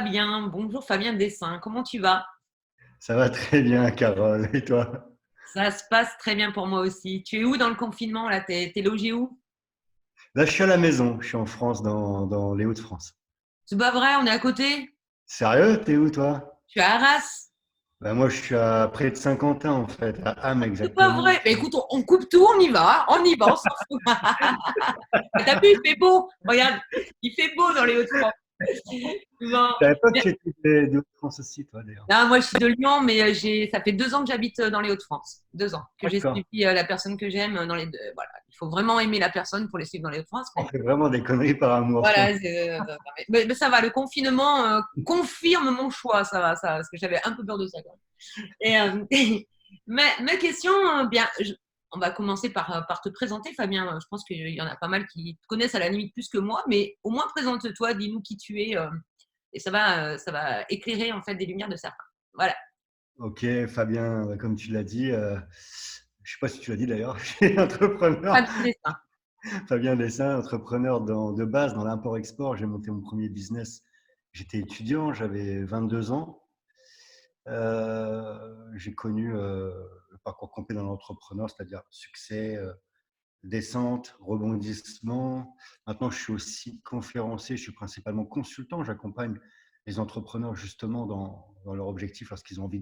Fabien. Bonjour Fabien Dessin. Comment tu vas? Ça va très bien, Carole. Et toi? Ça se passe très bien pour moi aussi. Tu es où dans le confinement là? T'es logé où? Là, je suis à la maison. Je suis en France, dans les Hauts-de-France. C'est pas vrai, on est à côté. Sérieux? T'es où, toi? Je suis à Arras. Ben, moi, je suis à près de Saint-Quentin, en fait, à Ham C'est pas exactement. vrai. Mais écoute, on coupe tout, on y va, on s'en fout. T'as vu, il fait beau. Regarde, il fait beau dans les Hauts-de-France. Bon. Je savais pas que tu étais des Hauts-de-France aussi, toi, d'ailleurs. Non, moi, je suis de Lyon, mais ça fait 2 ans que j'habite dans les Hauts-de-France. 2 ans que j'ai D'accord. suivi la personne que j'aime dans les deux. Voilà. Il faut vraiment aimer la personne pour les suivre dans les Hauts-de-France. On fait vraiment des conneries par amour. Voilà, mais ça va, le confinement confirme mon choix, ça va, parce que j'avais un peu peur de ça quand même. Et, ma question, bien, on va commencer par te présenter, Fabien. Je pense qu'il y en a pas mal qui te connaissent à la limite plus que moi, mais au moins présente-toi, dis-nous qui tu es, et ça va éclairer en fait des lumières de certains. Voilà. Ok, Fabien, comme tu l'as dit, je sais pas si tu l'as dit d'ailleurs, je suis Pas entrepreneur. de dessin. Fabien Dessin, entrepreneur de base dans l'import-export. J'ai monté mon premier business. J'étais étudiant, j'avais 22 ans. J'ai connu le parcours complet d'un entrepreneur, c'est-à-dire succès, descente, rebondissement. Maintenant, je suis aussi conférencier, je suis principalement consultant. J'accompagne les entrepreneurs justement dans leur objectif lorsqu'ils ont envie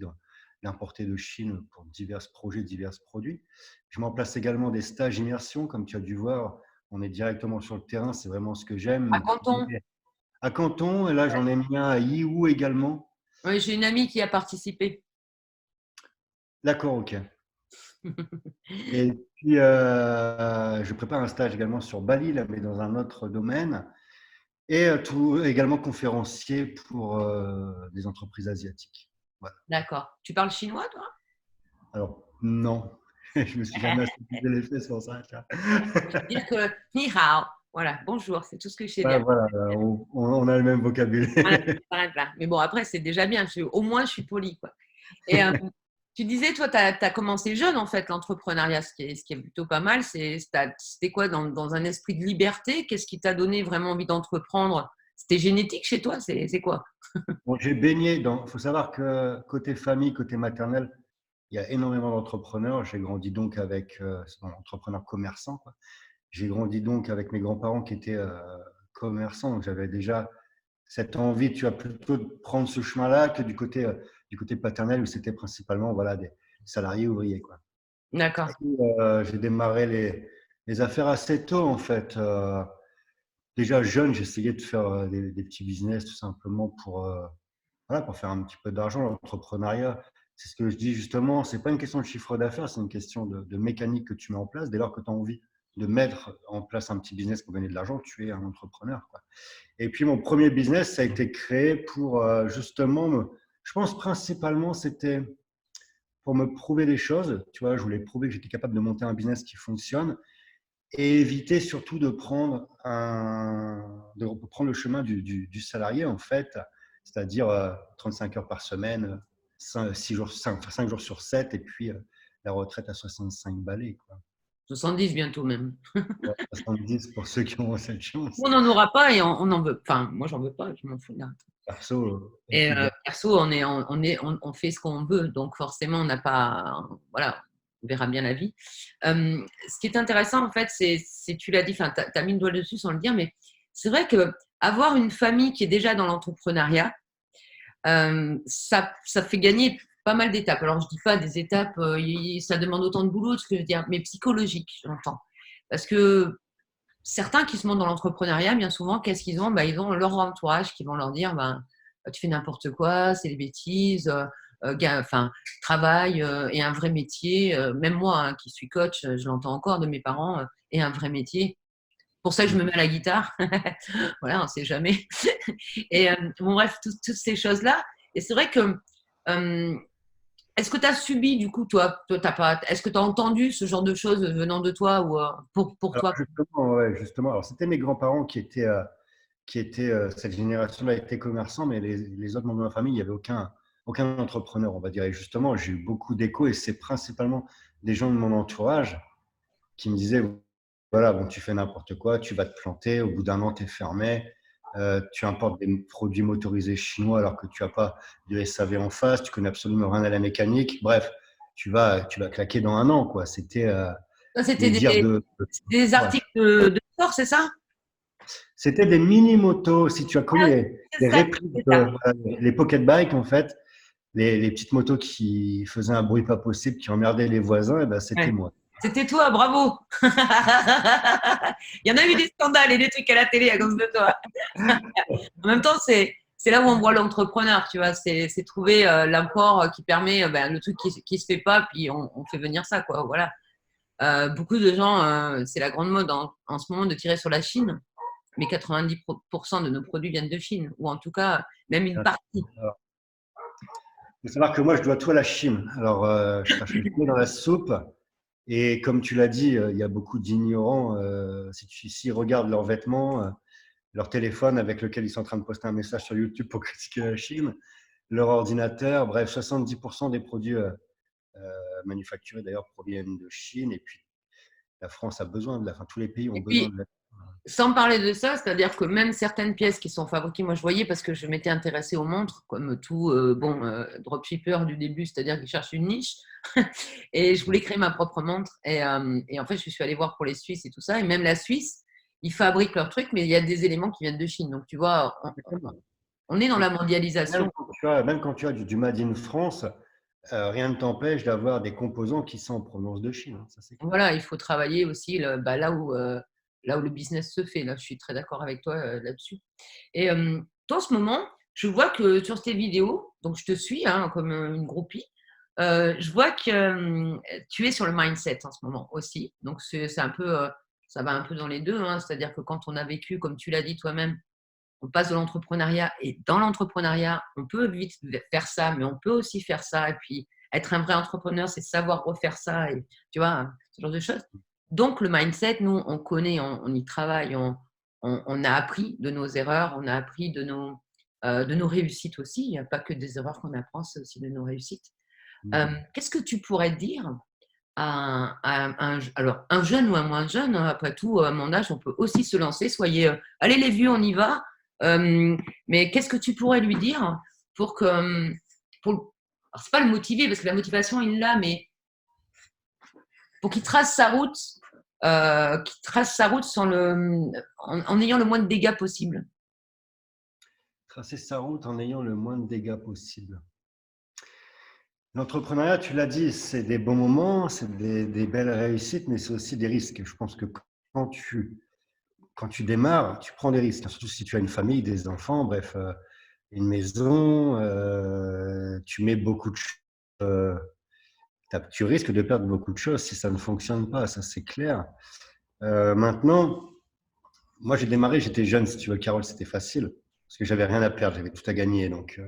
d'importer de Chine pour divers projets, divers produits. Je m'en place également des stages immersion, comme tu as dû voir. On est directement sur le terrain, c'est vraiment ce que À j'aime. Canton. À Canton, et là j'en ai mis un à Yiwu également. Oui, j'ai une amie qui a participé. D'accord, ok. Et puis, je prépare un stage également sur Bali, là, mais dans un autre domaine. Et tout, également conférencier pour des entreprises asiatiques. Voilà. D'accord. Tu parles chinois, toi? Alors, non, je me suis jamais assez posé les fesses pour ça. Dire que ni hao. Voilà, bonjour, c'est tout ce que je sais Ouais, dire. voilà, on a le même vocabulaire. Voilà, ça s'arrête là. Mais bon, après, c'est déjà bien. Au moins, je suis polie, quoi. Et tu disais, toi, tu as commencé jeune, en fait, l'entrepreneuriat, ce qui est plutôt pas mal. C'était quoi, dans un esprit de liberté? Qu'est-ce qui t'a donné vraiment envie d'entreprendre? C'était génétique chez toi? C'est quoi? Bon, j'ai baigné dans. Il faut savoir que côté famille, côté maternel, il y a énormément d'entrepreneurs. J'ai grandi donc avec entrepreneurs commerçants, quoi. J'ai grandi donc avec mes grands-parents qui étaient commerçants, donc j'avais déjà cette envie, tu as plutôt de prendre ce chemin-là que du côté paternel où c'était principalement voilà, des salariés ouvriers, quoi. D'accord. Et, j'ai démarré les affaires assez tôt en fait. Déjà jeune, j'essayais de faire des petits business tout simplement voilà, pour faire un petit peu d'argent. L'entrepreneuriat, c'est ce que je dis justement, c'est pas une question de chiffre d'affaires, c'est une question de mécanique que tu mets en place. Dès lors que tu as envie de mettre en place un petit business pour gagner de l'argent, tu es un entrepreneur, quoi. Et puis mon premier business, ça a été créé pour justement, je pense principalement, c'était pour me prouver des choses. Tu vois, je voulais prouver que j'étais capable de monter un business qui fonctionne et éviter surtout de prendre le chemin du salarié, en fait, c'est-à-dire 35 heures par semaine, 6 jours, 5 jours sur 7, et puis la retraite à 65 balais, quoi. 70 bientôt même. Ouais, 70 pour ceux qui ont cette chance. On n'en aura pas et on en veut. Enfin, moi, j'en veux pas, je m'en fous là. Perso, Et idéal. perso, on fait ce qu'on veut, donc forcément, on n'a pas, voilà, on verra bien la vie. Ce qui est intéressant, en fait, tu l'as dit, enfin, tu as mis le doigt dessus sans le dire, mais c'est vrai que avoir une famille qui est déjà dans l'entrepreneuriat, ça fait gagner pas mal d'étapes. Alors, je dis pas des étapes, ça demande autant de boulot, ce que je veux dire, mais psychologique, j'entends. Parce que certains qui se montent dans l'entrepreneuriat, bien souvent, qu'est-ce qu'ils ont? Ils ont leur entourage qui vont leur dire tu fais n'importe quoi, c'est des bêtises, enfin, travail et un vrai métier. Même moi, hein, qui suis coach, je l'entends encore de mes parents, et un vrai métier. Pour ça que je me mets à la guitare. Voilà, on ne sait jamais. Et bon, bref, toutes ces choses-là. Et c'est vrai que euh, est-ce que tu as subi, du coup, toi t'as pas, est-ce que tu as entendu ce genre de choses venant de toi ou pour Alors toi? justement, ouais, justement. Alors c'était mes grands-parents qui étaient cette génération-là étaient commerçants, mais les autres membres de ma famille, il n'y avait aucun entrepreneur, on va dire. Et justement, j'ai eu beaucoup d'échos et c'est principalement des gens de mon entourage qui me disaient, voilà, bon, tu fais n'importe quoi, tu vas te planter, au bout d'un an, tu es fermé. tu importes des produits motorisés chinois alors que tu n'as pas de SAV en face, tu connais absolument rien à la mécanique. Bref, tu vas claquer dans un an, quoi. C'était Ça, c'était les dires des ouais. articles de sport, c'est ça? C'était des mini-motos, si tu as connu Ah, c'est les ça, répliques, c'est ça. les pocket bikes, en fait, les petites motos qui faisaient un bruit pas possible, qui emmerdaient les voisins, et ben, c'était Ouais. moi. C'était toi, bravo. Il y en a eu des scandales et des trucs à la télé à cause de toi. En même temps, c'est là où on voit l'entrepreneur, tu vois. C'est trouver l'apport qui permet ben, le truc qui se fait pas, puis on fait venir ça, quoi. Voilà. Beaucoup de gens, c'est la grande mode en ce moment de tirer sur la Chine, mais 90% de nos produits viennent de Chine, ou en tout cas, même une partie. Il faut savoir que moi, je dois tout à la Chine. Alors, je crache le pied dans la soupe. Et comme tu l'as dit, il y a beaucoup d'ignorants. S'ils regardent leurs vêtements, leur téléphone avec lequel ils sont en train de poster un message sur YouTube pour critiquer la Chine, leur ordinateur, bref, 70% des produits manufacturés d'ailleurs proviennent de Chine. Et puis, la France a besoin de la, enfin, tous les pays ont Et besoin puis, de la. sans parler de ça, c'est-à-dire que même certaines pièces qui sont fabriquées, moi je voyais parce que je m'étais intéressée aux montres, comme tout dropshipper du début, c'est-à-dire qu'ils cherchent une niche. Et je voulais créer ma propre montre. Et en fait, je suis allée voir pour les Suisses et tout ça. Et même la Suisse, ils fabriquent leurs trucs, mais il y a des éléments qui viennent de Chine. Donc tu vois, on est dans la mondialisation. Même quand tu as du Made in France, rien ne t'empêche d'avoir des composants qui sont en provenance de Chine, hein, ça c'est clair. Voilà, il faut travailler aussi bah, là où le business se fait. Là, je suis très d'accord avec toi là-dessus. Et toi, en ce moment, je vois que sur tes vidéos, donc je te suis hein, comme une groupie, je vois que tu es sur le mindset en ce moment aussi. Donc, c'est un peu, ça va un peu dans les deux. Hein. C'est-à-dire que quand on a vécu, comme tu l'as dit toi-même, on passe de l'entrepreneuriat et dans l'entrepreneuriat, on peut vite faire ça, mais on peut aussi faire ça. Et puis, être un vrai entrepreneur, c'est savoir refaire ça et tu vois, ce genre de choses. Donc, le mindset, nous, on connaît, on y travaille, on a appris de nos erreurs, on a appris de nos réussites aussi. Il n'y a pas que des erreurs qu'on apprend, c'est aussi de nos réussites. Qu'est-ce que tu pourrais dire alors, un jeune ou un moins jeune, hein, après tout, à mon âge, on peut aussi se lancer. Soyez, allez les vieux, on y va. Mais qu'est-ce que tu pourrais lui dire pour que, alors, c'est pas le motiver parce que la motivation il l'a, mais pour qu'il trace sa route en ayant le moins de dégâts possible. Tracer sa route en ayant le moins de dégâts possible. L'entrepreneuriat, tu l'as dit, c'est des bons moments, c'est des belles réussites, mais c'est aussi des risques. Je pense que quand tu démarres, tu prends des risques, surtout si tu as une famille, des enfants, bref, une maison, tu mets beaucoup de choses. Tu risques de perdre beaucoup de choses si ça ne fonctionne pas, ça c'est clair. Maintenant, moi j'ai démarré, j'étais jeune, si tu veux, Carole, c'était facile, parce que j'avais rien à perdre, j'avais tout à gagner, donc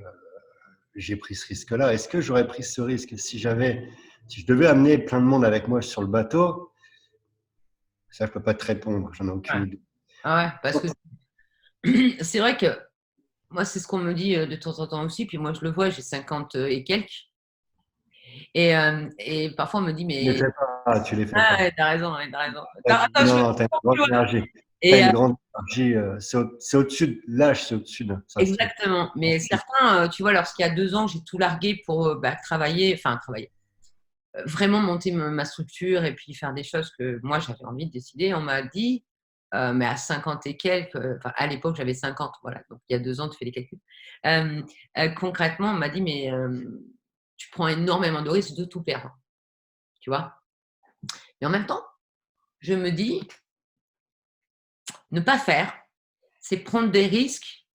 j'ai pris ce risque-là. Est-ce que j'aurais pris ce risque si je devais amener plein de monde avec moi sur le bateau? Ça, je peux pas te répondre, j'en ai aucune Ouais. idée. Ah ouais, parce que c'est vrai que moi, c'est ce qu'on me dit de temps en temps aussi. Puis moi, je le vois, j'ai 50 et quelques. Et parfois, on me dit, Tu les mais. fais pas, tu les fais Ah, pas. ouais, t'as raison, ouais, t'as raison. Attends, je Non, vais non, t'as une grande plus loin. énergie. T'as Et, une grande énergie. C'est au-dessus de l'âge, c'est au-dessus de ça. exactement. Mais certains, tu vois, lorsqu'il y a 2 ans, j'ai tout largué pour bah, travailler, vraiment monter ma structure et puis faire des choses que moi, j'avais envie de décider. On m'a dit, mais à 50 et quelques, à l'époque, j'avais 50, voilà. Donc, il y a 2 ans, tu fais les calculs. Concrètement, on m'a dit, mais tu prends énormément de risques de tout perdre, tu vois. Et en même temps, je me dis, ne pas faire, c'est prendre des risques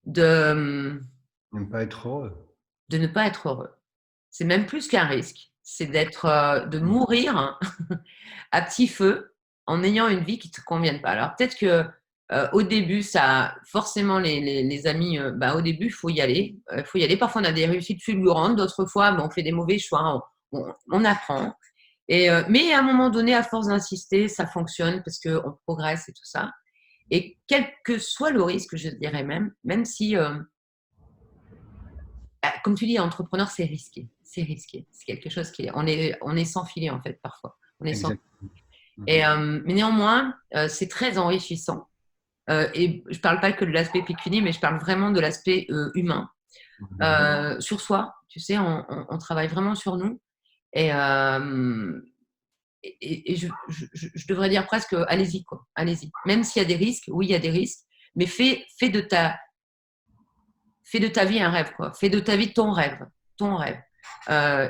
de, N'aime pas être heureux. de ne pas être heureux. C'est même plus qu'un risque, c'est de mourir à petit feu en ayant une vie qui ne te convienne pas. Alors peut-être que au début, ça, forcément, les amis, bah, au début, il faut y aller. Faut y aller. Parfois, on a des réussites fulgurantes, d'autres fois, bah, on fait des mauvais choix, on apprend. Mais à un moment donné, à force d'insister, ça fonctionne parce qu'on progresse et tout ça. Et quel que soit le risque, je dirais même si bah, comme tu dis, entrepreneur, c'est risqué. C'est risqué. C'est quelque chose on est sans filet, en fait, parfois. On est sans. Exactement. Mais néanmoins, c'est très enrichissant. Et je parle pas que de l'aspect pécunier, mais je parle vraiment de l'aspect humain. Sur soi, tu sais, on travaille vraiment sur nous. Et, et je devrais dire presque, allez-y, quoi. Allez-y. Même s'il y a des risques, oui, il y a des risques, mais fais de ta vie un rêve, quoi. Fais de ta vie ton rêve. Ton rêve.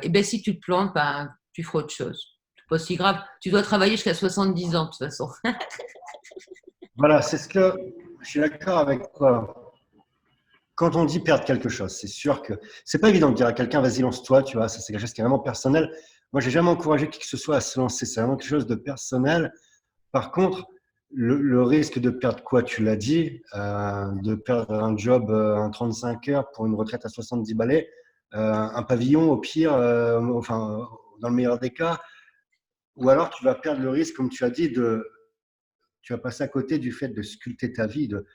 Et ben, si tu te plantes, ben, tu feras autre chose. C'est pas si grave. Tu dois travailler jusqu'à 70 ans, de toute façon. Voilà, c'est ce que je suis d'accord avec toi. Quand on dit perdre quelque chose, c'est sûr que c'est pas évident de dire à quelqu'un vas-y lance-toi, tu vois, ça c'est quelque chose qui est vraiment personnel. Moi, j'ai jamais encouragé qui que ce soit à se lancer, c'est vraiment quelque chose de personnel. Par contre, le risque de perdre quoi, tu l'as dit, de perdre un job en 35 heures pour une retraite à 70 balais, un pavillon au pire, enfin dans le meilleur des cas, ou alors tu vas perdre le risque, comme tu as dit, tu vas passer à côté du fait de sculpter ta vie, de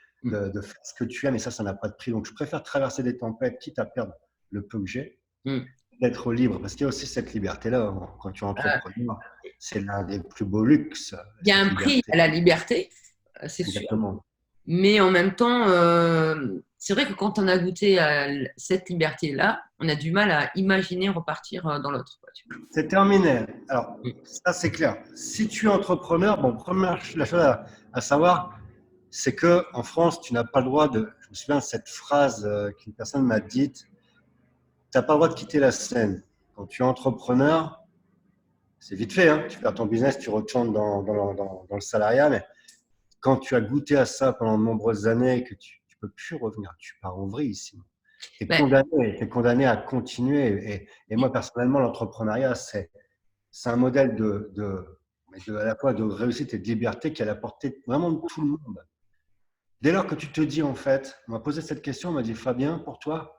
faire ce que tu aimes, et ça n'a pas de prix. Donc, je préfère traverser des tempêtes, quitte à perdre le peu que j'ai, Mm. d'être libre. Parce qu'il y a aussi cette liberté-là, hein. Quand tu es Euh, entrepreneur, c'est l'un des plus beaux luxes, Il y a cette un prix liberté. à la liberté, c'est sûr. Exactement. Mais en même temps, c'est vrai que quand on a goûté à cette liberté-là, on a du mal à imaginer repartir dans l'autre, quoi, tu C'est terminé. Alors, vois. ça, c'est clair. Si tu es entrepreneur, bon, première la chose à savoir, c'est que en France, tu n'as pas le droit de. Je me souviens de cette phrase qu'une personne m'a dite, tu n'as pas le droit de quitter la scène. Quand tu es entrepreneur, c'est vite fait, hein. Tu perds ton business, tu retournes dans le salariat, mais quand tu as goûté à ça pendant de nombreuses années et que tu ne peux plus revenir, tu pars en vrille ici. Tu es Ben, condamné, t'es condamné à continuer. Et moi, personnellement, l'entrepreneuriat, c'est un modèle à la fois de réussite et de liberté qui est à la portée vraiment de tout le monde. Dès lors que tu te dis, en fait, on m'a posé cette question, on m'a dit, Fabien, pour toi,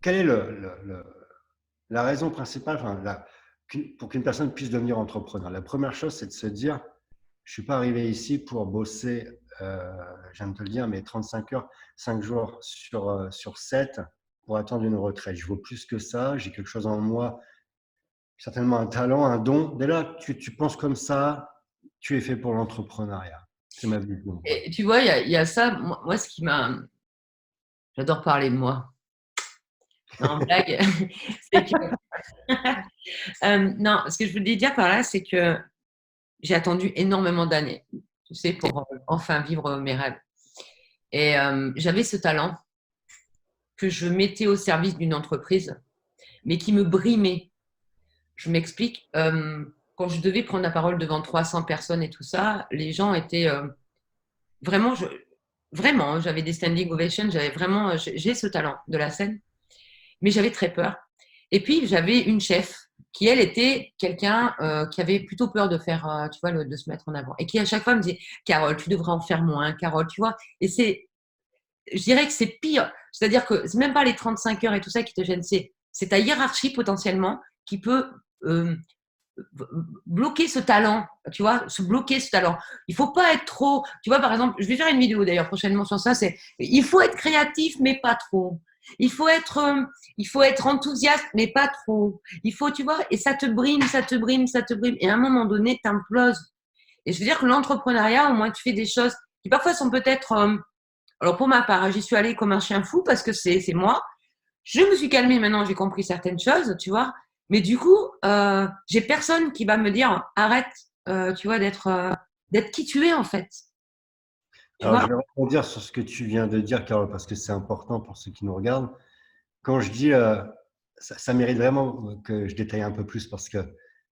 quelle est la raison principale pour qu'une personne puisse devenir entrepreneur? La première chose, c'est de se dire, je ne suis pas arrivé ici pour bosser, je viens de te le dire, mais 35 heures, 5 jours sur 7 pour attendre une retraite. Je vaux plus que ça, j'ai quelque chose en moi, certainement un talent, un don. Dès là, tu penses comme ça, tu es fait pour l'entrepreneuriat. C'est ma vision. et tu vois, il y a ça. Moi, ce qui m'a. J'adore parler de moi. Non, blague. C'est que, non, ce que je voulais dire par là, c'est que j'ai attendu énormément d'années, tu sais, pour enfin vivre mes rêves. Et j'avais ce talent que je mettais au service d'une entreprise, mais qui me brimait. Je m'explique. Quand je devais prendre la parole devant 300 personnes et tout ça, les gens étaient vraiment, vraiment, hein, j'avais des standing ovations, j'avais vraiment, j'ai ce talent de la scène, mais j'avais très peur. Et puis j'avais une chef qui, elle, était quelqu'un qui avait plutôt peur de faire, tu vois, de se mettre en avant, et qui à chaque fois me disait, Carole, tu devrais en faire moins, Carole, tu vois. Et je dirais que c'est pire. C'est-à-dire que c'est même pas les 35 heures et tout ça qui te gêne, c'est ta hiérarchie potentiellement qui peut euh, bloquer ce talent, tu vois, se bloquer ce talent. Il faut pas être trop, tu vois, par exemple, je vais faire une vidéo d'ailleurs prochainement sur ça, il faut être créatif, mais pas trop. Il faut être enthousiaste, mais pas trop. Il faut, tu vois, et ça te brime, ça te brime, ça te brime. Et à un moment donné, t'imploses. Et je veux dire que l'entrepreneuriat, au moins, tu fais des choses qui parfois sont peut-être, alors pour ma part, hein, j'y suis allée comme un chien fou parce que c'est moi. Je me suis calmée maintenant, j'ai compris certaines choses, tu vois. Mais du coup, j'ai personne qui va me dire arrête, tu vois, d'être qui tu es en fait. Tu Alors, vois. je vais rebondir sur ce que tu viens de dire, Carole, parce que c'est important pour ceux qui nous regardent. Quand je dis, ça mérite vraiment que je détaille un peu plus parce que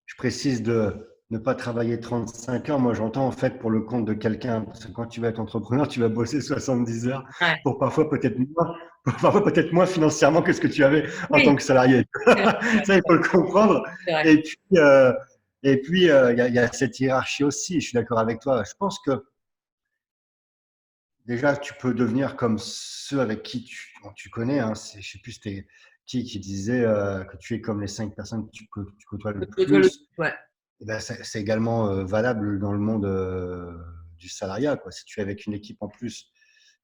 je précise de ne pas travailler 35 heures. Moi, j'entends en fait pour le compte de quelqu'un, parce que quand tu vas être entrepreneur, tu vas bosser 70 heures Ouais. pour parfois peut-être moins financièrement que ce que tu avais en tant Oui, que salarié. c'est vrai, Ça, il faut le comprendre. c'est vrai. Et puis, il y a cette hiérarchie aussi. Je suis d'accord avec toi. Je pense que déjà, tu peux devenir comme ceux avec qui tu connais. Hein, je ne sais plus c'était qui disait que tu es comme les 5 personnes que tu côtoies le plus. Ouais. Et ben, c'est également valable dans le monde du salariat, quoi. Si tu es avec une équipe en plus,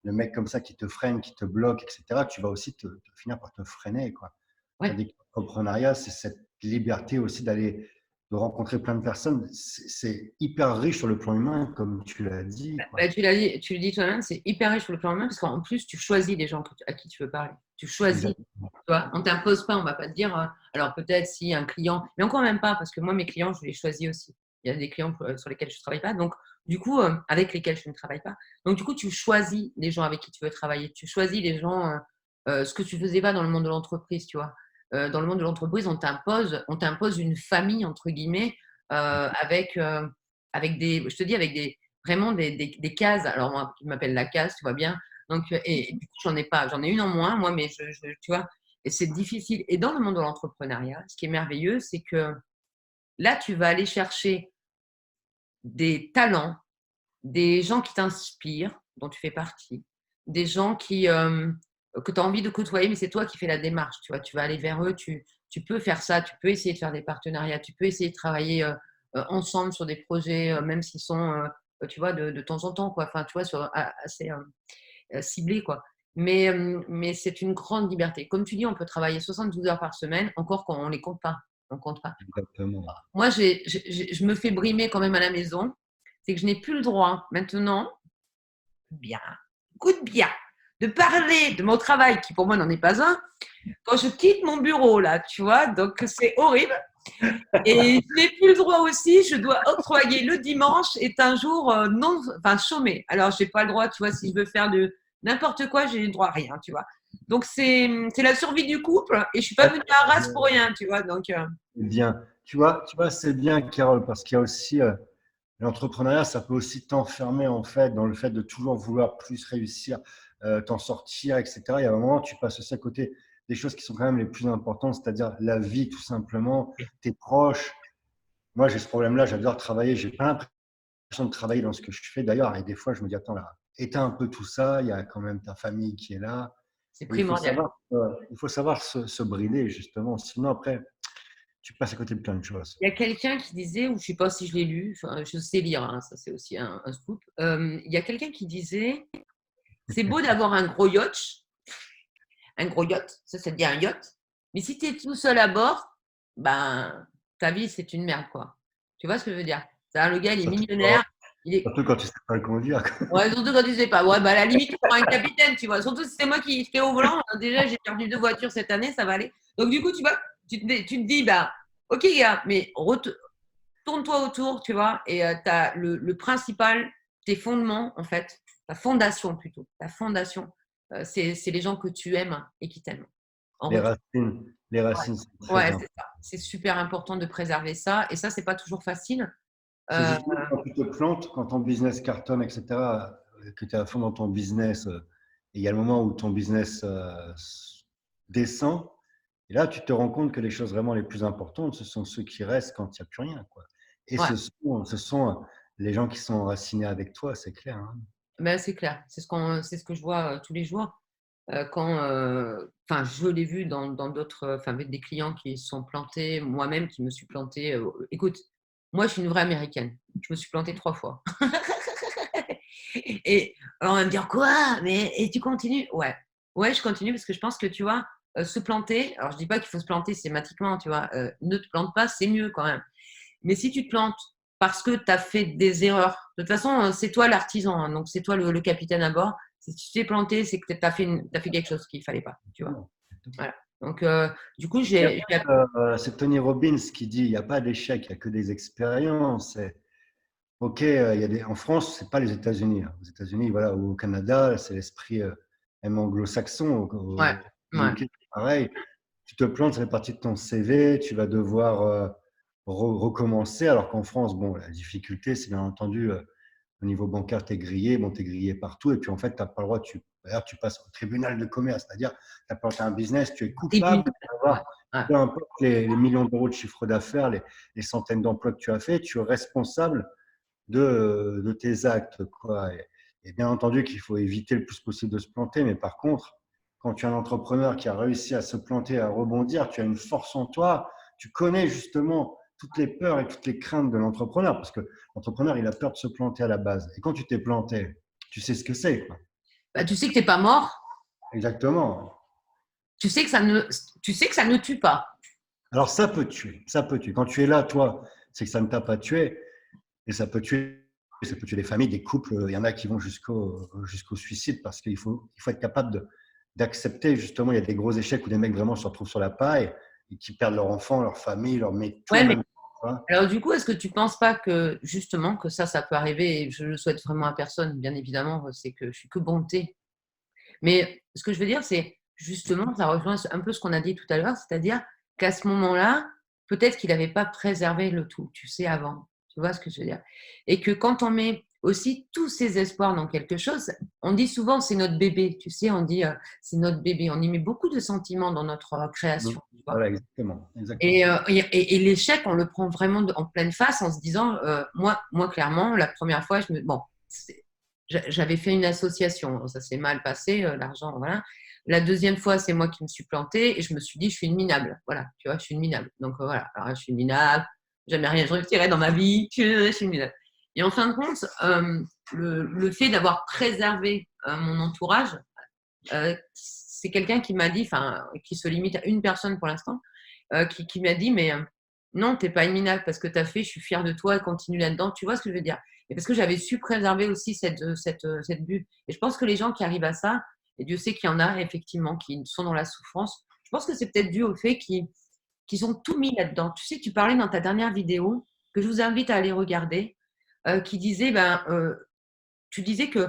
le mec comme ça qui te freine, qui te bloque, etc., tu vas aussi finir par te freiner, quoi. Ouais. Tandis que l'entrepreneuriat, c'est cette liberté aussi d'aller de rencontrer plein de personnes. C'est hyper riche sur le plan humain, comme tu l'as dit, quoi. Bah, tu l'as dit, tu le dis toi-même, c'est hyper riche sur le plan humain parce qu'en plus, tu choisis les gens à qui tu veux parler. Tu choisis. Exactement. Tu vois, on ne t'impose pas, on ne va pas te dire. Alors peut-être si un client, mais encore même pas, parce que moi, mes clients, je les choisis aussi. Il y a des clients sur lesquels je ne travaille pas, donc du coup, avec lesquels je ne travaille pas. Donc du coup, tu choisis les gens avec qui tu veux travailler. Tu choisis les gens, ce que tu ne faisais pas dans le monde de l'entreprise, tu vois. Dans le monde de l'entreprise, on t'impose une famille, entre guillemets, avec des, je te dis, avec vraiment des cases. Alors moi, qui m'appelle la case, tu vois bien. Donc, et du coup, j'en ai pas, j'en ai une en moins, moi, mais tu vois, et c'est difficile. Et dans le monde de l'entrepreneuriat, ce qui est merveilleux, c'est que là, tu vas aller chercher des talents, des gens qui t'inspirent, dont tu fais partie, des gens que tu as envie de côtoyer, mais c'est toi qui fais la démarche. Tu vois, tu vas aller vers eux, tu peux faire ça, tu peux essayer de faire des partenariats, tu peux essayer de travailler ensemble sur des projets, même s'ils sont, tu vois, de temps en temps, quoi. Enfin, tu vois, assez ciblés, quoi. Mais c'est une grande liberté. Comme tu dis, on peut travailler 72 heures par semaine, encore quand on ne les compte pas. On compte pas. Exactement. Moi, je me fais brimer quand même à la maison. C'est que je n'ai plus le droit maintenant, bien, écoute bien, de parler de mon travail, qui pour moi n'en est pas un, quand je quitte mon bureau, là, tu vois. Donc, c'est horrible. Et je n'ai plus le droit aussi, je dois octroyer le dimanche est un jour non, enfin chômé. Alors, je n'ai pas le droit, tu vois, si je veux faire de n'importe quoi, j'ai le droit à rien, tu vois. Donc, c'est la survie du couple et je ne suis pas venue à Arras pour rien, tu vois. Donc, C'est bien. Tu vois, c'est bien, Carole, parce qu'il y a aussi l'entrepreneuriat, ça peut aussi t'enfermer en fait dans le fait de toujours vouloir plus réussir, t'en sortir, etc. Il y a un moment, tu passes aussi à côté des choses qui sont quand même les plus importantes, c'est-à-dire la vie, tout simplement, tes proches. Moi, j'ai ce problème-là, j'adore travailler, j'ai pas l'impression de travailler dans ce que je fais d'ailleurs, et des fois, je me dis, attends là, éteins un peu tout ça, il y a quand même ta famille qui est là, c'est et primordial. il faut savoir se brider, justement, sinon après, tu passes à côté de plein de choses. Il y a quelqu'un qui disait, ou je ne sais pas si je l'ai lu, enfin, je sais lire, hein, ça c'est aussi un scoop. Il y a quelqu'un qui disait, c'est beau d'avoir un gros yacht, ça veut dire un yacht, mais si tu es tout seul à bord, ben, ta vie c'est une merde, quoi. Tu vois ce que je veux dire? Le gars, il est Surtout, millionnaire, il est. surtout quand tu sais pas le conduire. Ouais, surtout quand tu sais pas. Ouais, bah, à la limite, tu prends un capitaine, tu vois. Surtout si c'est moi qui fais au volant. Déjà, j'ai perdu 2 voitures cette année, ça va aller. Donc, du coup, tu vois, tu te dis, bah, ok, gars, mais tourne-toi autour, tu vois, et tu as le principal, tes fondements, en fait, ta fondation plutôt. Ta fondation, c'est les gens que tu aimes et qui t'aiment. En Les retour. racines, les Ouais, racines, c'est très ouais, important. c'est ça. C'est super important de préserver ça. Et ça, c'est pas toujours facile. C'est Euh, justement quand tu te plantes, quand ton business cartonne, etc., que tu es à fond dans ton business, et il y a le moment où ton business descend, et là, tu te rends compte que les choses vraiment les plus importantes, ce sont ceux qui restent quand il n'y a plus rien, quoi. Et ouais. ce sont les gens qui sont enracinés avec toi, c'est clair, hein. Ben, c'est clair, c'est ce que je vois tous les jours. Enfin, je l'ai vu dans d'autres, enfin, avec des clients qui se sont plantés, moi-même qui me suis plantée. Écoute, moi, je suis une vraie américaine. Je me suis plantée 3 fois. Et alors, on va me dire quoi? Mais et tu continues? Ouais, ouais, je continue parce que je pense que tu vois, se planter. Alors, je dis pas qu'il faut se planter systématiquement, tu vois. Ne te plante pas, c'est mieux quand même. Mais si tu te plantes parce que tu as fait des erreurs, de toute façon, c'est toi l'artisan, hein, donc c'est toi le capitaine à bord. Si tu t'es planté, c'est que tu as fait quelque chose qu'il ne fallait pas, tu vois. Voilà. Donc, du coup, C'est Tony Robbins qui dit il n'y a pas d'échec, il n'y a que des expériences. Ok, en France, c'est pas les États-Unis, hein. Aux États-Unis, voilà, ou au Canada, c'est l'esprit même anglo-saxon. ouais, Au ouais. UK, pareil. Tu te plantes, ça fait partie de ton CV, tu vas devoir recommencer. Alors qu'en France, bon, la difficulté, c'est bien entendu au niveau bancaire, tu es grillé, bon, tu es grillé partout. Et puis en fait, tu n'as pas le droit, d'ailleurs, tu passes au tribunal de commerce, c'est-à-dire, tu as planté un business, tu es Tribune. coupable Ouais, d'avoir, ouais. peu importe les millions d'euros de chiffre d'affaires, les centaines d'emplois que tu as fait, tu es responsable de tes actes, quoi. Et bien entendu qu'il faut éviter le plus possible de se planter, mais par contre, quand tu es un entrepreneur qui a réussi à se planter, à rebondir, tu as une force en toi, tu connais justement toutes les peurs et toutes les craintes de l'entrepreneur, parce que l'entrepreneur, il a peur de se planter à la base. Et quand tu t'es planté, tu sais ce que c'est, quoi. Bah, tu sais que tu n'es pas mort, Exactement. tu sais que ça ne tue pas. Alors ça peut tuer, ça peut tuer. Quand tu es là, toi, c'est que ça ne t'a pas tué. Et ça peut tuer des familles, des couples. Il y en a qui vont jusqu'au suicide parce qu'il faut être capable d'accepter, justement, il y a des gros échecs où des mecs vraiment se retrouvent sur la paille et qui perdent leur enfant, leur famille, tout Ouais, en mais même temps. alors du coup, est-ce que tu ne penses pas que justement que ça peut arriver, et je le souhaite vraiment à personne, bien évidemment, c'est que je suis que bonté. Mais ce que je veux dire, c'est justement, ça rejoint un peu ce qu'on a dit tout à l'heure, c'est-à-dire qu'à ce moment-là, peut-être qu'il n'avait pas préservé le tout, tu sais, avant. Tu vois ce que je veux dire? Et que quand on met aussi tous ses espoirs dans quelque chose, on dit souvent c'est notre bébé, tu sais, on dit c'est notre bébé. On y met beaucoup de sentiments dans notre création, tu vois. Voilà, exactement. Et, Exactement. et l'échec, on le prend vraiment en pleine face en se disant, moi clairement, la première fois, bon, j'avais fait une association, ça s'est mal passé, l'argent, voilà. La deuxième fois, c'est moi qui me suis plantée et je me suis dit, je suis une minable. Voilà, tu vois, je suis une minable. Donc voilà, alors, je suis une minable, jamais rien je retirais dans ma vie, je suis une minable. Et en fin de compte, le fait d'avoir préservé mon entourage, c'est quelqu'un qui m'a dit, enfin, qui se limite à une personne pour l'instant, qui m'a dit, mais non, t'es pas minable parce que tu as fait, je suis fière de toi et continue là-dedans. Tu vois ce que je veux dire? Et parce que j'avais su préserver aussi cette bulle. Et je pense que les gens qui arrivent à ça, et Dieu sait qu'il y en a effectivement qui sont dans la souffrance, je pense que c'est peut-être dû au fait qu'ils ont tout mis là-dedans. Tu sais, tu parlais dans ta dernière vidéo, que je vous invite à aller regarder, qui disait, tu disais que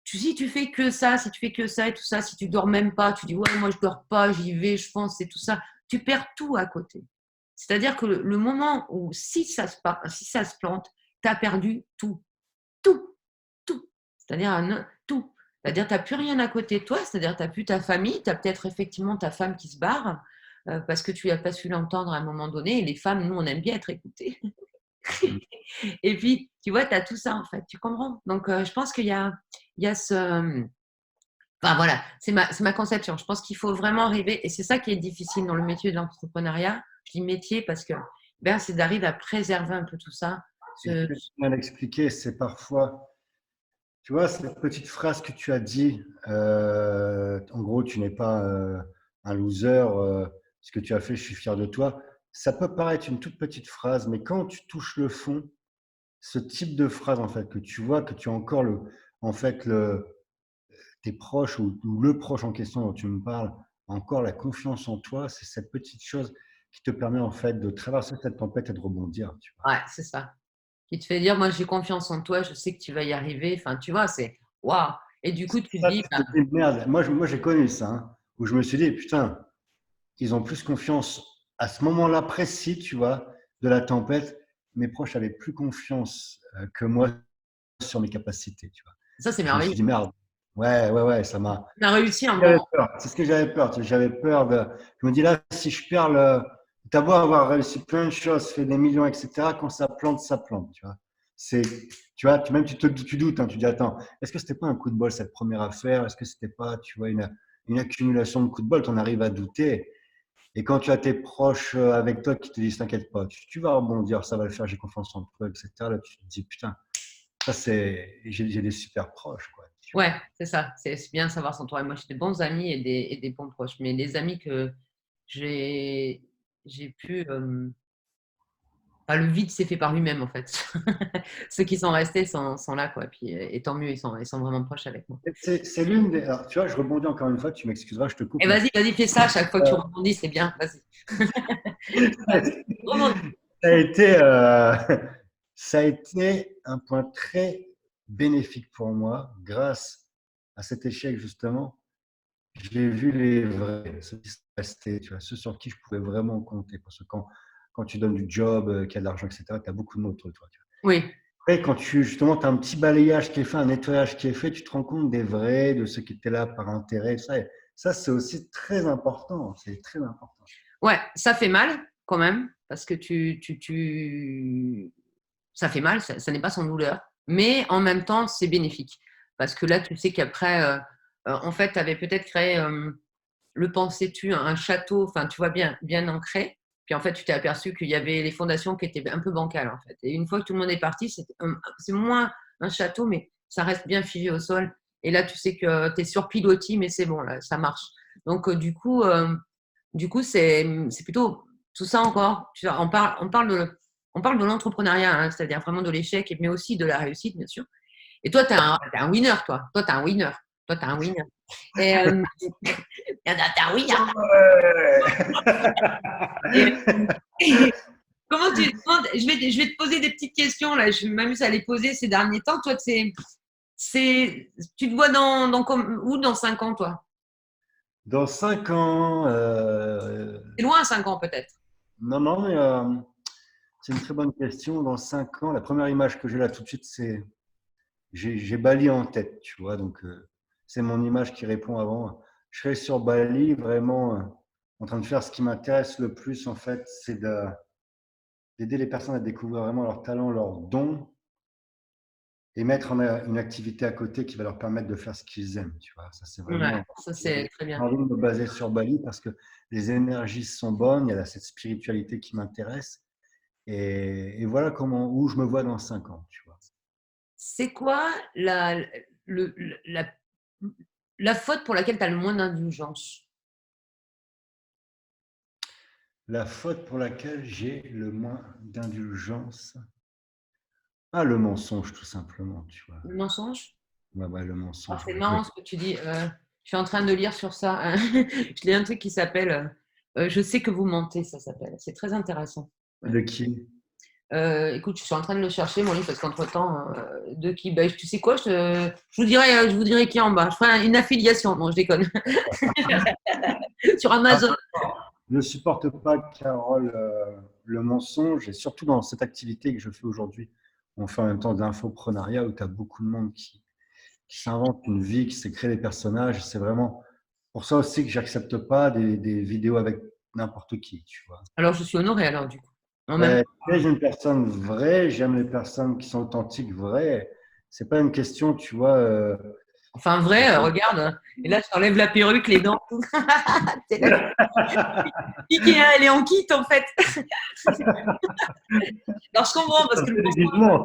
si tu fais que ça, si tu fais que ça et tout ça, si tu dors même pas, tu dis ouais, moi je dors pas, j'y vais, je pense, c'est tout ça, tu perds tout à côté. C'est-à-dire que le moment où si ça se plante, tu as perdu tout, tout, tout. C'est-à-dire tout. C'est-à-dire tu n'as plus rien à côté de toi, c'est-à-dire tu n'as plus ta famille, tu as peut-être effectivement ta femme qui se barre parce que tu n'as pas su l'entendre à un moment donné. Et les femmes, nous, on aime bien être écoutées. Mm. Et puis, tu vois, tu as tout ça, en fait, tu comprends? Donc, je pense il y a ce... Enfin, voilà, c'est ma conception. Je pense qu'il faut vraiment arriver, et c'est ça qui est difficile dans le métier de l'entrepreneuriat. Je dis métier parce que c'est d'arriver à préserver un peu tout ça. Et ce que tu viens d'expliquer, c'est parfois, tu vois, cette petite phrase que tu as dit, en gros, tu n'es pas un loser, ce que tu as fait, je suis fier de toi. Ça peut paraître une toute petite phrase, mais quand tu touches le fond, ce type de phrase, en fait, que tu vois, que tu as encore en fait, tes proches ou le proche en question dont tu me parles, a encore la confiance en toi, c'est cette petite chose qui te permet, en fait, de traverser cette tempête et de rebondir, tu vois. Ouais, c'est ça. Qui te fait dire, moi, j'ai confiance en toi, je sais que tu vas y arriver. Enfin, tu vois, c'est waouh. Et du coup, tu te Ça, dis, tu te dis, merde. Moi, j'ai connu ça, hein, où je me suis dit, putain, ils ont plus confiance à ce moment-là précis, tu vois, de la tempête. Mes proches avaient plus confiance que moi sur mes capacités, tu vois. ça, c'est Et je me merveilleux. suis dit, merde. Ouais, ouais, ouais, ça m'a. On a réussi un J'avais moment. peur. C'est ce que j'avais peur. Tu sais, j'avais peur de. Je me dis là, si je perds le. T'as beau avoir réussi plein de choses, fait des millions, etc. Quand ça plante, ça plante. Tu vois. C'est, tu vois, même tu doutes. Hein, tu dis, attends, est-ce que c'était pas un coup de bol cette première affaire? Est-ce que c'était pas, tu vois, une accumulation de coups de bol? Tu en arrives à douter. Et quand tu as tes proches avec toi qui te disent, t'inquiète pas, tu vas rebondir, ça va le faire, j'ai confiance en toi, etc. Là, tu te dis, putain, ça c'est, j'ai des super proches, quoi. Tu Ouais, vois. c'est ça. C'est bien de savoir s'entourer. Moi, j'ai des bons amis et des bons proches. Mais les amis que j'ai j'ai pu. Enfin, le vide s'est fait par lui-même, en fait. Ceux qui sont restés sont là, quoi. Puis, et tant mieux, ils sont vraiment proches avec moi. C'est l'une des. Alors, tu vois, je rebondis encore une fois, tu m'excuseras, je te Et coupe, mais vas-y, fais ça. À chaque fois que tu euh, rebondis, c'est bien. Vas-y. Vas-y. Rebondis. ça a été, ça a été un point très bénéfique pour moi. Grâce à cet échec, justement, j'ai vu les vrais, ceux qui sont restés, tu vois, ceux sur qui je pouvais vraiment compter. Parce que quand tu donnes du job, qu'il y a de l'argent, etc., tu as beaucoup de mots autour de toi. Tu vois. Oui. Après, quand justement, tu as un petit balayage qui est fait, un nettoyage qui est fait, tu te rends compte des vrais, de ceux qui étaient là par intérêt. Ça, et ça c'est aussi très important. C'est très important. Ouais, ça fait mal, quand même, parce que ça fait mal, ça n'est pas sans douleur. Mais en même temps, c'est bénéfique. Parce que là, tu sais qu'après, en fait, tu avais peut-être créé le pensais-tu, un château, enfin, tu vois, bien ancré. Puis en fait, tu t'es aperçu qu'il y avait les fondations qui étaient un peu bancales, en fait. Et une fois que tout le monde est parti, c'est moins un château, mais ça reste bien figé au sol. Et là, tu sais que tu es sur pilotis, mais c'est bon, là, ça marche. Donc, du coup c'est plutôt tout ça encore. On parle On parle de l'entrepreneuriat, hein, c'est-à-dire vraiment de l'échec, mais aussi de la réussite, bien sûr. Et toi, tu es un winner, toi. Toi, tu es un winner. Toi, tu es un winner. Et t'es un winner. Et, comment je vais te poser des petites questions, là. Je m'amuse à les poser ces derniers temps. Toi, tu te vois où dans 5 ans, toi? Dans 5 ans, C'est loin, 5 ans, peut-être. non, non, mais c'est une très bonne question. Dans 5 ans, la première image que j'ai là tout de suite, c'est j'ai Bali en tête, tu vois. Donc, c'est mon image qui répond avant. Je serai sur Bali, vraiment en train de faire ce qui m'intéresse le plus, en fait, c'est d'aider les personnes à découvrir vraiment leurs talents, leurs dons et mettre en une activité à côté qui va leur permettre de faire ce qu'ils aiment, tu vois. Ça, c'est Ouais, vraiment. ça, J'ai c'est très bien. envie de me baser sur Bali parce que les énergies sont bonnes, il y a cette spiritualité qui m'intéresse. Et voilà où je me vois dans 5 ans, tu vois. C'est quoi le, la, la faute pour laquelle tu as le moins d'indulgence? La faute pour laquelle j'ai le moins d'indulgence, ah, le mensonge, tout simplement, tu vois. Le mensonge? Ouais, ouais, le Alors, mensonge, c'est ouais. marrant ce que tu dis. Je suis en train de lire sur ça. Je lis un truc qui s'appelle Je sais que vous mentez, ça s'appelle. C'est très intéressant. Ouais. De qui? Écoute, je suis en train de le chercher, mon livre, parce qu'entre-temps, de qui tu sais quoi, je vous dirai qui est en bas. Je ferai une affiliation. Non, je déconne. Sur Ah, Amazon. je ne supporte pas, Carole, le mensonge, et surtout dans cette activité que je fais aujourd'hui. On fait en même temps de l'infoprenariat où tu as beaucoup de monde qui s'invente une vie, qui s'est créé des personnages. C'est vraiment pour ça aussi que j'accepte pas des vidéos avec n'importe qui, tu vois. Alors, je suis honorée, alors, du coup. En même Ouais, j'aime une personne vraie, j'aime les personnes qui sont authentiques, vraies. C'est pas une question, tu vois. Enfin, vrai, regarde. Et là, je t'enlève la perruque, les dents. C'est là, Ikea, elle est en kit, en fait. Alors, je comprends, parce que le Déguisement.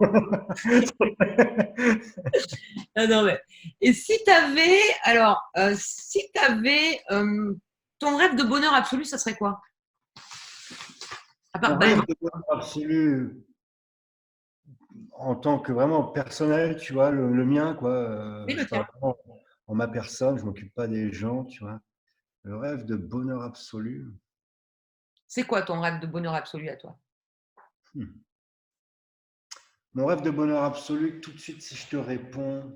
ah non, mais... Et si tu avais, alors, si tu avais ton rêve de bonheur absolu, ça serait quoi? À Mon part rêve Bali. de bonheur absolu, en tant que vraiment personnel, tu vois, le mien, quoi. Oui, le Je tien. parle vraiment en ma personne, je m'occupe pas des gens, tu vois. Le rêve de bonheur absolu. C'est quoi ton rêve de bonheur absolu à toi? Hmm. Mon rêve de bonheur absolu, tout de suite, si je te réponds,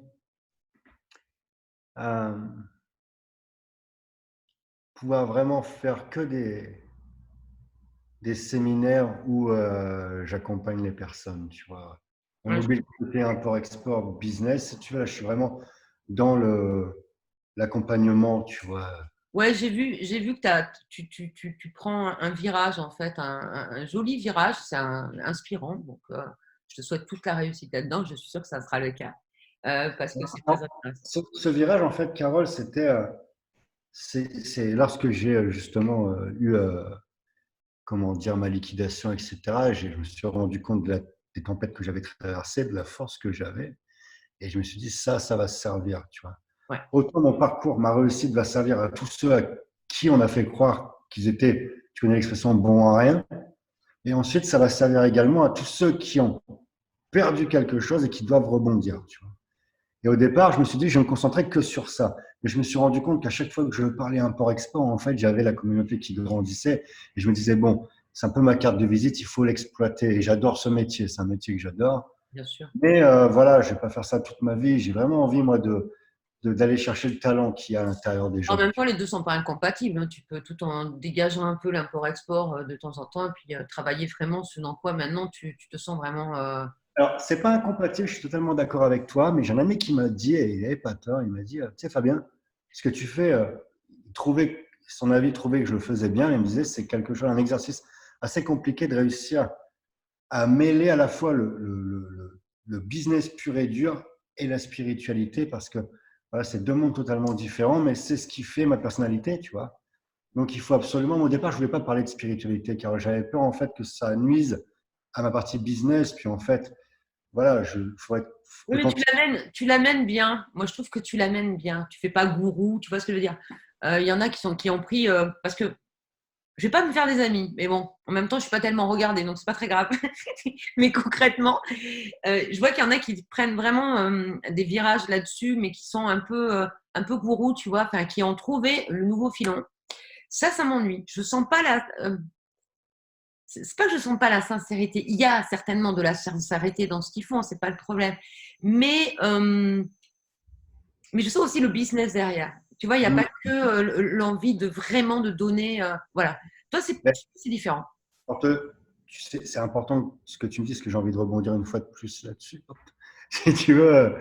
pouvoir vraiment faire que des séminaires où j'accompagne les personnes, tu vois. On Ouais, oublie le côté import-export business, si tu veux, là, je suis vraiment dans l'accompagnement, tu vois. ouais, j'ai vu que tu prends un virage, en fait, un joli virage, c'est inspirant. Donc, je te souhaite toute la réussite là-dedans. Je suis sûre que ça sera le cas parce que c'est très intéressant. Ce virage, en fait, Carole, c'est lorsque j'ai justement eu, comment dire, ma liquidation, etc. Je me suis rendu compte des tempêtes que j'avais traversées, de la force que j'avais. Et je me suis dit, ça va se servir, tu vois. Ouais. Autant mon parcours, ma réussite va servir à tous ceux à qui on a fait croire qu'ils étaient, tu connais l'expression, bons à rien. Et ensuite, ça va servir également à tous ceux qui ont perdu quelque chose et qui doivent rebondir, tu vois. Et au départ, je me suis dit, je ne me concentrais que sur ça. Mais je me suis rendu compte qu'à chaque fois que je parlais import-export, en fait, j'avais la communauté qui grandissait. Et je me disais, bon, c'est un peu ma carte de visite, il faut l'exploiter. Et j'adore ce métier, c'est un métier que j'adore. Bien sûr. Mais voilà, je ne vais pas faire ça toute ma vie. J'ai vraiment envie, moi, d'aller chercher le talent qu'il y a à l'intérieur des En gens. même temps, les deux sont pas incompatibles, hein. Tu peux, tout en dégageant un peu l'import-export de temps en temps, et puis travailler vraiment ce dans quoi maintenant tu te sens vraiment. Alors, c'est pas incompatible, je suis totalement d'accord avec toi, mais j'ai un ami qui m'a dit, et il n'avait pas tort, il m'a dit, tu sais, Fabien, ce que tu fais, son avis trouvait que je le faisais bien, il me disait, c'est quelque chose, un exercice assez compliqué de réussir à mêler à la fois le business pur et dur et la spiritualité, parce que voilà, c'est deux mondes totalement différents, mais c'est ce qui fait ma personnalité, tu vois. Donc, il faut absolument, au départ, je ne voulais pas parler de spiritualité, car j'avais peur, en fait, que ça nuise à ma partie business, puis en fait, voilà, faut être Oui, mais authentique. tu l'amènes bien. Moi, je trouve que tu l'amènes bien. Tu fais pas gourou, tu vois ce que je veux dire. Il y en a qui ont pris parce que je vais pas me faire des amis, mais bon, en même temps, je suis pas tellement regardée, donc c'est pas très grave. Mais concrètement, je vois qu'il y en a qui prennent vraiment des virages là-dessus, mais qui sont un peu gourous, tu vois, enfin, qui ont trouvé le nouveau filon. Ça m'ennuie. Je sens pas c'est pas que je sens pas la sincérité. Il y a certainement de la sincérité dans ce qu'ils font, c'est pas le problème. Mais, euh, mais je sens aussi le business derrière. Tu vois, il n'y a Mm. pas que l'envie de vraiment de donner. Voilà. Toi, Mais, c'est différent. pour te- tu sais, c'est important ce que tu me dis, parce que j'ai envie de rebondir une fois de plus là-dessus. Si tu veux,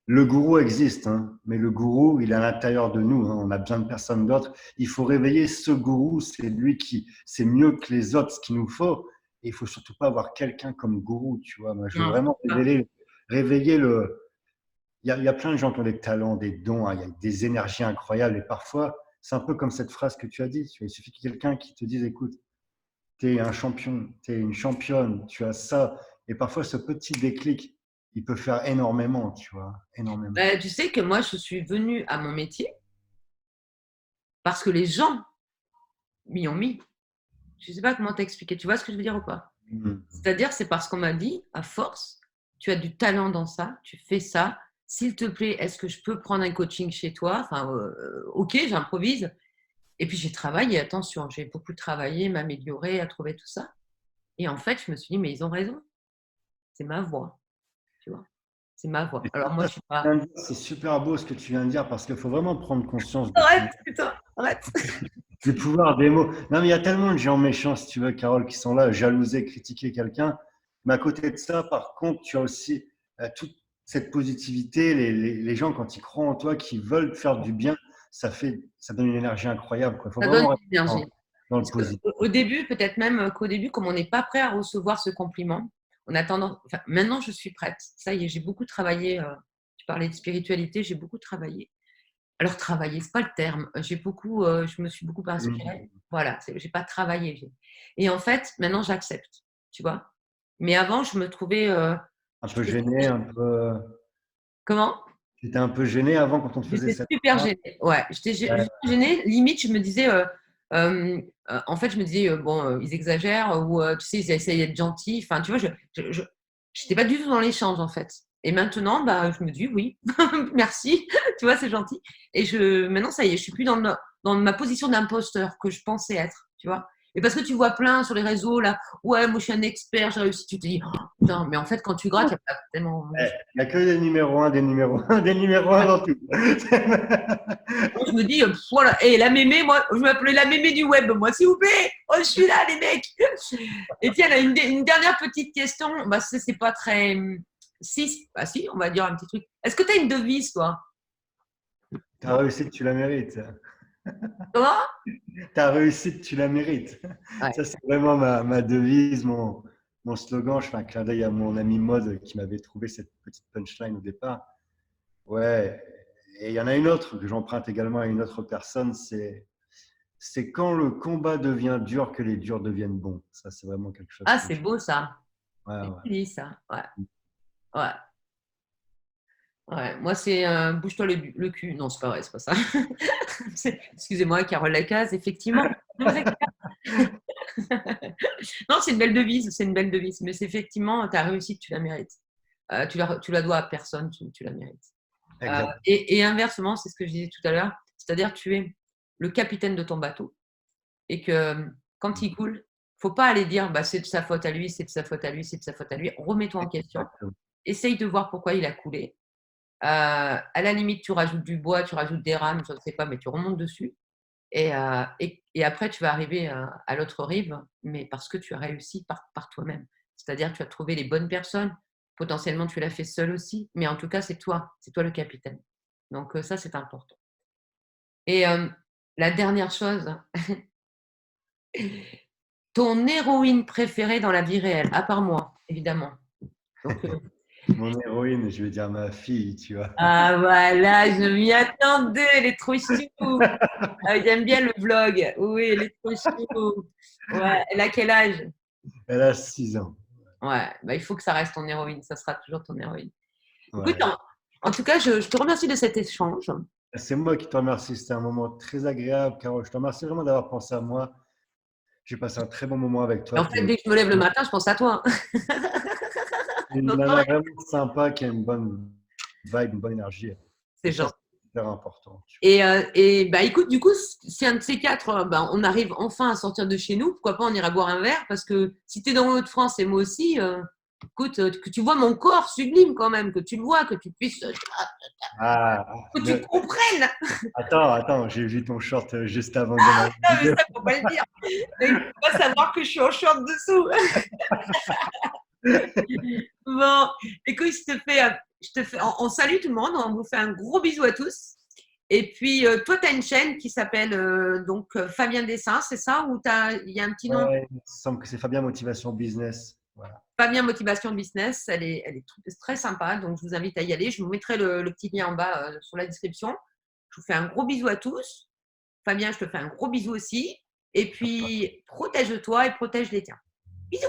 le gourou existe, hein, mais le gourou, il est à l'intérieur de nous, hein, on a besoin de personne d'autre. Il faut réveiller ce gourou, c'est lui qui, c'est mieux que les autres ce qu'il nous faut. Et il faut surtout pas avoir quelqu'un comme gourou, tu vois. Moi, je veux Non. vraiment réveiller le. Il y a plein de gens qui ont des talents, des dons, hein, il y a des énergies incroyables. Et parfois, c'est un peu comme cette phrase que tu as dit. Tu vois, il suffit qu'il y ait quelqu'un qui te dise, écoute, tu es un champion, tu es une championne, tu as ça. Et parfois, ce petit déclic, il peut faire énormément, tu vois, énormément. Tu sais que moi, je suis venue à mon métier parce que les gens m'y ont mis. Je ne sais pas comment t'expliquer. Tu vois ce que je veux dire ou pas? Mm. C'est-à-dire, c'est parce qu'on m'a dit, à force, tu as du talent dans ça, tu fais ça. S'il te plaît, est-ce que je peux prendre un coaching chez toi? Enfin, ok, j'improvise. Et puis j'ai travaillé, attention, j'ai beaucoup travaillé, m'améliorer, à trouver tout ça. Et en fait, je me suis dit, mais ils ont raison. C'est ma voix, tu vois. C'est ma voix. Et Alors moi, ça, je suis pas. c'est super beau ce que tu viens de dire parce qu'il faut vraiment prendre conscience Arrête, putain, arrête. du pouvoir des mots. Non, mais il y a tellement de gens méchants, si tu veux, Carole, qui sont là à jalouser, critiquer quelqu'un. Mais à côté de ça, par contre, tu as aussi toute cette positivité. Les gens, quand ils croient en toi, qui veulent faire du bien, ça donne une énergie incroyable, quoi. Il faut Ça donne vraiment de rester l'énergie. dans le Parce que, positif. au début, peut-être même qu'au début, comme on n'est pas prêt à recevoir ce compliment, on a tendance. Enfin, maintenant, je suis prête. Ça y est, j'ai beaucoup travaillé. Tu parlais de spiritualité, j'ai beaucoup travaillé. Alors, travailler, c'est pas le terme. Je me suis beaucoup inspirée. Mm. Voilà, j'ai pas travaillé. Et en fait, maintenant, j'accepte. Tu vois. Mais avant, je me trouvais. Un peu gêné, un peu. Comment? Tu étais un peu gêné avant quand on te faisait J'étais cette super remarque. gênée. Ouais, Ouais. j'étais gênée. Limite, je me disais, en fait, je me disais, bon, ils exagèrent ou tu sais, ils essayent d'être gentils. Enfin, tu vois, j'étais pas du tout dans l'échange en fait. Et maintenant, bah, je me dis oui, merci, tu vois, c'est gentil. Maintenant, ça y est, je suis plus dans ma position d'imposteur que je pensais être, tu vois. Et parce que tu vois plein sur les réseaux là, ouais, moi je suis un expert, j'ai réussi, tu te dis, oh, putain, mais en fait, quand tu grattes, il n'y a pas tellement. Il n'y a que des numéros 1, des numéros 1, des numéros 1 dans tout. Moi, je me dis, voilà, et la mémé, moi, je m'appelais la mémé du web, moi, s'il vous plaît. Oh, je suis là, les mecs. Et tiens, là, une dernière petite question. Bah, c'est pas très. Si, bah, si, on va dire un petit truc. Est-ce que tu as une devise, toi? Ta réussite, tu la mérites. Comment? Ta réussite, tu la mérites. Ouais. Ça, c'est vraiment ma devise, mon slogan. Je fais un clin d'œil à mon ami Mode qui m'avait trouvé cette petite punchline au départ. Ouais. Et il y en a une autre que j'emprunte également à une autre personne. C'est quand le combat devient dur que les durs deviennent bons. Ça, c'est vraiment quelque chose Ah, que c'est je. beau, ça. Ouais, C'est ouais. joli, ça. Ouais. Ouais. Ouais. Moi, c'est bouge-toi le cul. Non, c'est pas vrai, c'est pas ça. Excusez-moi, Carole Lacaze, effectivement. Non, non, c'est une belle devise, c'est une belle devise. Mais c'est effectivement, ta réussite, tu la mérites. Tu la dois à personne, tu la mérites. Exact. Et inversement, c'est ce que je disais tout à l'heure, c'est-à-dire tu es le capitaine de ton bateau et que quand il coule, faut pas aller dire bah, c'est de sa faute à lui, c'est de sa faute à lui, c'est de sa faute à lui. Remets-toi en question, Exactement. essaye de voir pourquoi il a coulé. À la limite, tu rajoutes du bois, tu rajoutes des rames, je ne sais pas, mais tu remontes dessus. Et après, tu vas arriver à l'autre rive, mais parce que tu as réussi par toi-même. C'est-à-dire que tu as trouvé les bonnes personnes. Potentiellement, tu l'as fait seul aussi, mais en tout cas, c'est toi le capitaine. Donc ça, c'est important. Et la dernière chose, ton héroïne préférée dans la vie réelle, à part moi, évidemment. Donc, Mon héroïne, je vais dire ma fille, tu vois. ah voilà, je m'y attendais, elle est trop chou. Ah, j'aime bien le vlog. Oui, elle est trop chou. Ouais, elle a quel âge? Elle a 6 ans. Ouais, bah, il faut que ça reste ton héroïne, ça sera toujours ton héroïne. Écoute, Ouais. en tout cas, je te remercie de cet échange. C'est moi qui te remercie. C'était un moment très agréable, Carole. Je te remercie vraiment d'avoir pensé à moi. J'ai passé un très bon moment avec Et toi. en fait, dès que je me lève le matin, je pense à toi. T'es une Donc, nana vraiment sympa qui a une bonne vibe, une bonne énergie. c'est Et ça, gentil. c'est super important. Et bah écoute, du coup, si un de ces quatre, bah, on arrive enfin à sortir de chez nous, pourquoi pas on ira boire un verre? Parce que si tu es dans le Hauts-de-France et moi aussi, écoute, que tu vois mon corps sublime quand même, que tu le vois, que tu puisses, Ah, que tu comprennes. attends, j'ai vu ton short juste avant de démarrer la Non, mais vidéo. ça, faut pas le dire. Il faut pas savoir que je suis en short dessous. Bon, écoute, on salue tout le monde, on vous fait un gros bisou à tous. Et puis, toi, tu as une chaîne qui s'appelle Fabien Dessin, c'est ça? Ou il y a un petit nom? Ouais, il me semble que c'est Fabien Motivation Business. Voilà. Fabien Motivation Business, elle est très sympa, donc je vous invite à y aller. Je vous mettrai le petit lien en bas sur la description. Je vous fais un gros bisou à tous. Fabien, je te fais un gros bisou aussi. Et puis, protège-toi et protège les tiens. Bisous!